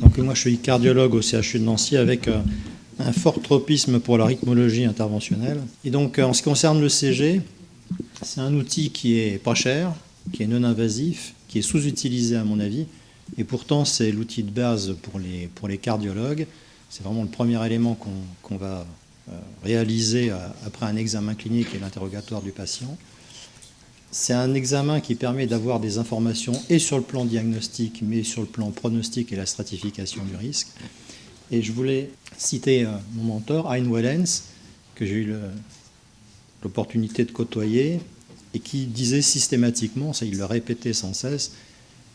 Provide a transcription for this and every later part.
Donc moi je suis cardiologue au CHU de Nancy avec un fort tropisme pour la rythmologie interventionnelle. Et donc en ce qui concerne le CG, c'est un outil qui est pas cher, qui est non invasif, qui est sous-utilisé à mon avis, et pourtant c'est l'outil de base pour les cardiologues. C'est vraiment le premier élément qu'on va réaliser après un examen clinique et l'interrogatoire du patient. C'est un examen qui permet d'avoir des informations et sur le plan diagnostique, mais sur le plan pronostic et la stratification du risque. Et je voulais citer mon mentor, Hein Wellens, que j'ai eu l'opportunité de côtoyer, et qui disait systématiquement, ça il le répétait sans cesse,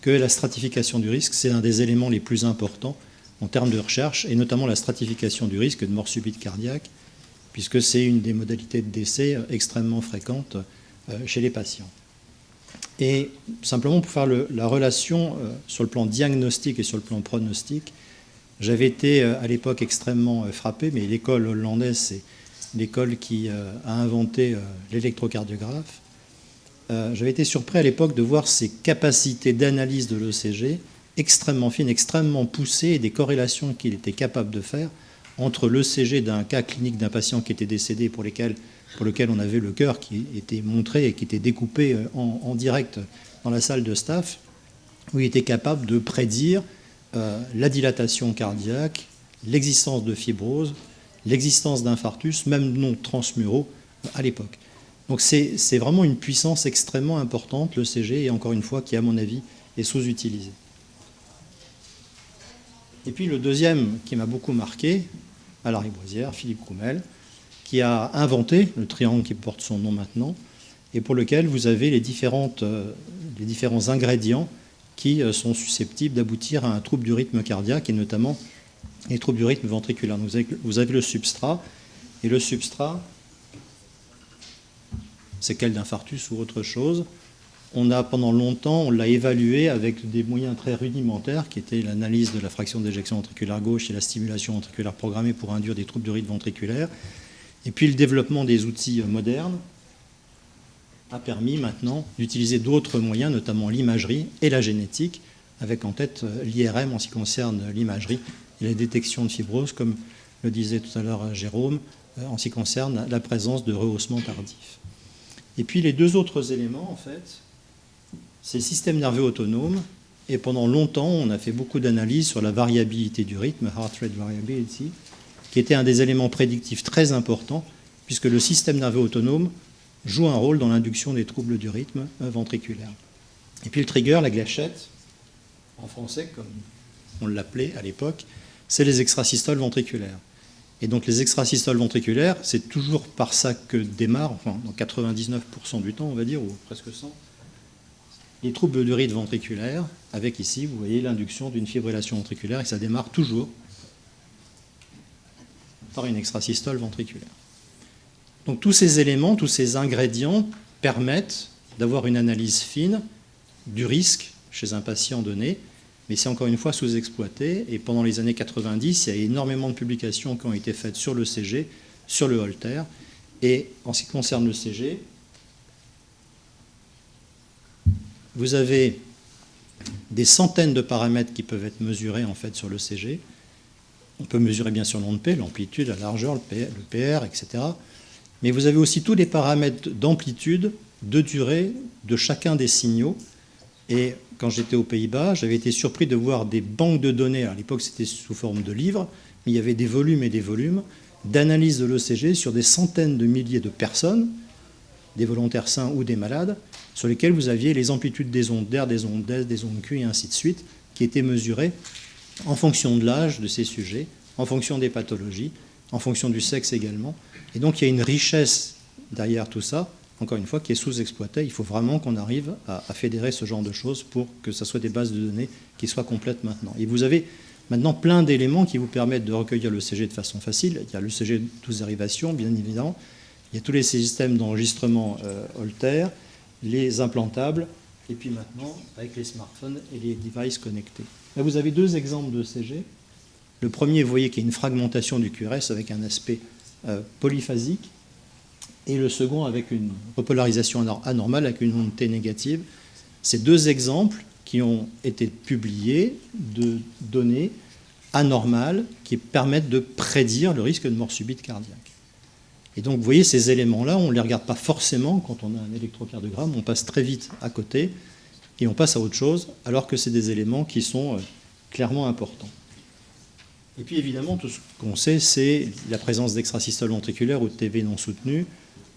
que la stratification du risque, c'est un des éléments les plus importants en termes de recherche, et notamment la stratification du risque de mort subite cardiaque, puisque c'est une des modalités de décès extrêmement fréquentes chez les patients. Et simplement pour faire la relation sur le plan diagnostique et sur le plan pronostic, j'avais été à l'époque extrêmement frappé, mais l'école hollandaise, c'est l'école qui a inventé l'électrocardiographe. J'avais été surpris à l'époque de voir ses capacités d'analyse de l'ECG extrêmement fines, extrêmement poussées, et des corrélations qu'il était capable de faire entre l'ECG d'un cas clinique d'un patient qui était décédé pour lequel on avait le cœur qui était montré et qui était découpé en direct dans la salle de staff, où il était capable de prédire la dilatation cardiaque, l'existence de fibrose, l'existence d'infarctus, même non transmuraux à l'époque. Donc c'est vraiment une puissance extrêmement importante, l'ECG, et encore une fois, qui, à mon avis, est sous-utilisée. Et puis le deuxième qui m'a beaucoup marqué, à la Lariboisière, Philippe Croumel, qui a inventé le triangle qui porte son nom maintenant, et pour lequel vous avez les différents ingrédients qui sont susceptibles d'aboutir à un trouble du rythme cardiaque, et notamment les troubles du rythme ventriculaire. Donc vous avez le substrat, et le substrat, séquelles d'infarctus ou autre chose. Pendant longtemps, on l'a évalué avec des moyens très rudimentaires, qui étaient l'analyse de la fraction d'éjection ventriculaire gauche et la stimulation ventriculaire programmée pour induire des troubles du rythme ventriculaire. Et puis le développement des outils modernes a permis maintenant d'utiliser d'autres moyens, notamment l'imagerie et la génétique, avec en tête l'IRM en ce qui concerne l'imagerie et la détection de fibrose, comme le disait tout à l'heure Jérôme, en ce qui concerne la présence de rehaussement tardif. Et puis les deux autres éléments, en fait, c'est le système nerveux autonome, et pendant longtemps, on a fait beaucoup d'analyses sur la variabilité du rythme, heart rate variability, qui était un des éléments prédictifs très importants, puisque le système nerveux autonome joue un rôle dans l'induction des troubles du rythme ventriculaire. Et puis le trigger, la gâchette, en français, comme on l'appelait à l'époque, c'est les extrasystoles ventriculaires. Et donc les extrasystoles ventriculaires, c'est toujours par ça que démarre, enfin, dans 99% du temps, on va dire, ou presque 100%, les troubles du rythme ventriculaire, avec ici, vous voyez l'induction d'une fibrillation ventriculaire, et ça démarre toujours par une extrasystole ventriculaire. Donc tous ces éléments, tous ces ingrédients permettent d'avoir une analyse fine du risque chez un patient donné, mais c'est encore une fois sous-exploité, et pendant les années 90, il y a énormément de publications qui ont été faites sur l'ECG, sur le Holter, et en ce qui concerne l'ECG, vous avez des centaines de paramètres qui peuvent être mesurés en fait sur l'ECG. On peut mesurer bien sûr l'onde P, l'amplitude, la largeur, le PR, etc. Mais vous avez aussi tous les paramètres d'amplitude, de durée de chacun des signaux. Et quand j'étais aux Pays-Bas, j'avais été surpris de voir des banques de données. À l'époque, c'était sous forme de livres, mais il y avait des volumes et des volumes d'analyse de l'ECG sur des centaines de milliers de personnes, des volontaires sains ou des malades, sur lesquels vous aviez les amplitudes des ondes d'air, des ondes S, des ondes Q et ainsi de suite, qui étaient mesurées en fonction de l'âge de ces sujets, en fonction des pathologies, en fonction du sexe également. Et donc il y a une richesse derrière tout ça, encore une fois, qui est sous-exploitée. Il faut vraiment qu'on arrive à fédérer ce genre de choses pour que ce soit des bases de données qui soient complètes maintenant. Et vous avez maintenant plein d'éléments qui vous permettent de recueillir l'ECG de façon facile. Il y a l'ECG de 12 dérivations, bien évidemment. Il y a tous les systèmes d'enregistrement Holter, les implantables, et puis maintenant, avec les smartphones et les devices connectés. Là, vous avez deux exemples d'ECG. Le premier, vous voyez qu'il y a une fragmentation du QRS avec un aspect polyphasique, et le second avec une repolarisation anormale avec une onde T négative. Ces deux exemples qui ont été publiés de données anormales qui permettent de prédire le risque de mort subite cardiaque. Et donc, vous voyez, ces éléments-là, on ne les regarde pas forcément quand on a un électrocardiogramme, on passe très vite à côté et on passe à autre chose, alors que c'est des éléments qui sont clairement importants. Et puis, évidemment, tout ce qu'on sait, c'est la présence d'extrasystole ventriculaire ou de TV non soutenu,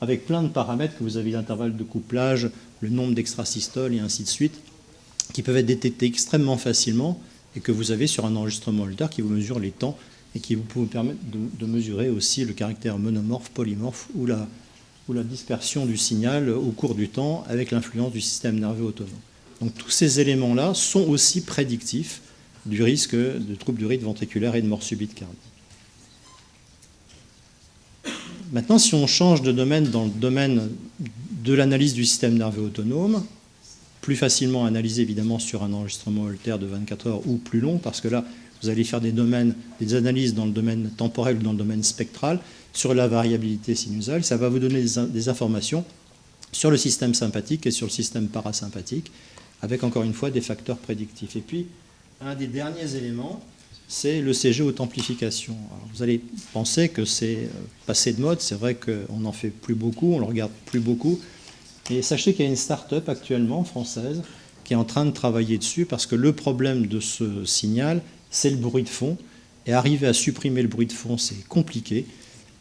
avec plein de paramètres que vous avez l'intervalle de couplage, le nombre d'extrasystoles et ainsi de suite, qui peuvent être détectés extrêmement facilement et que vous avez sur un enregistrement Holter qui vous mesure les temps et qui vous permettre de mesurer aussi le caractère monomorphe, polymorphe ou la dispersion du signal au cours du temps avec l'influence du système nerveux autonome. Donc tous ces éléments-là sont aussi prédictifs du risque de troubles du rythme ventriculaire et de mort subite cardiaque. Maintenant, si on change de domaine dans le domaine de l'analyse du système nerveux autonome, plus facilement analysé évidemment sur un enregistrement Holter de 24 heures ou plus long, parce que là, vous allez faire des analyses dans le domaine temporel ou dans le domaine spectral sur la variabilité sinusale. Ça va vous donner des informations sur le système sympathique et sur le système parasympathique, avec encore une fois des facteurs prédictifs. Et puis, un des derniers éléments, c'est le CG haute amplification. Alors, vous allez penser que c'est passé de mode, c'est vrai qu'on n'en fait plus beaucoup, on ne le regarde plus beaucoup. Et sachez qu'il y a une start-up actuellement française qui est en train de travailler dessus parce que le problème de ce signal, c'est le bruit de fond. Et arriver à supprimer le bruit de fond, c'est compliqué.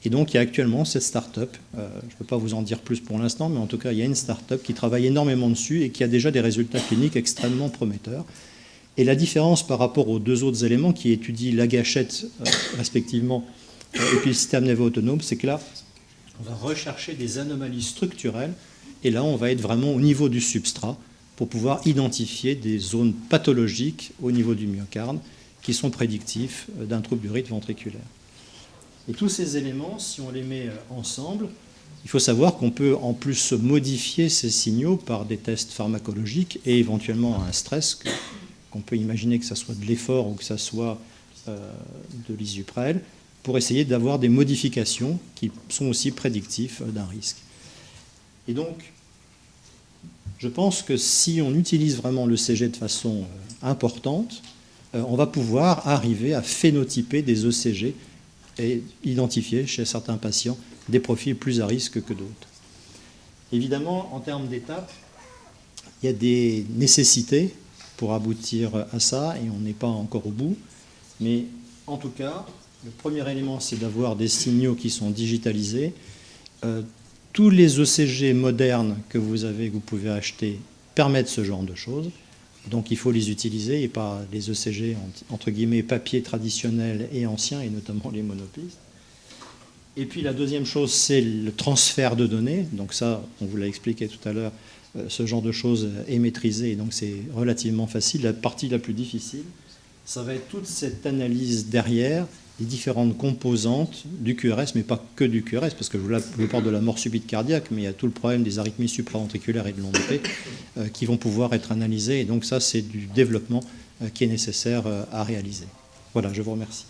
Et donc, il y a actuellement cette start-up, je ne peux pas vous en dire plus pour l'instant, mais en tout cas, il y a une start-up qui travaille énormément dessus et qui a déjà des résultats cliniques extrêmement prometteurs. Et la différence par rapport aux deux autres éléments qui étudient la gâchette, respectivement, et puis le système nerveux autonome, c'est que là, on va rechercher des anomalies structurelles. Et là, on va être vraiment au niveau du substrat pour pouvoir identifier des zones pathologiques au niveau du myocarde qui sont prédictifs d'un trouble du rythme ventriculaire. Et tous ces éléments, si on les met ensemble, il faut savoir qu'on peut en plus modifier ces signaux par des tests pharmacologiques et éventuellement un stress, qu'on peut imaginer que ce soit de l'effort ou que ce soit de l'isuprel, pour essayer d'avoir des modifications qui sont aussi prédictifs d'un risque. Et donc, je pense que si on utilise vraiment le CG de façon importante, on va pouvoir arriver à phénotyper des ECG et identifier chez certains patients des profils plus à risque que d'autres. Évidemment, en termes d'étapes, il y a des nécessités pour aboutir à ça, et on n'est pas encore au bout. Mais en tout cas, le premier élément, c'est d'avoir des signaux qui sont digitalisés. Tous les ECG modernes que vous pouvez acheter permettent ce genre de choses. Donc il faut les utiliser et pas les ECG entre guillemets papier traditionnels et anciens, et notamment les monopistes. Et puis la deuxième chose, c'est le transfert de données. Donc ça, on vous l'a expliqué tout à l'heure, ce genre de choses est maîtrisé, et donc c'est relativement facile. La partie la plus difficile, ça va être toute cette analyse derrière les différentes composantes du QRS, mais pas que du QRS, parce que je vous parle de la mort subite cardiaque, mais il y a tout le problème des arythmies supraventriculaires et de l'ondopée qui vont pouvoir être analysées. Et donc ça, c'est du développement qui est nécessaire à réaliser. Voilà, je vous remercie.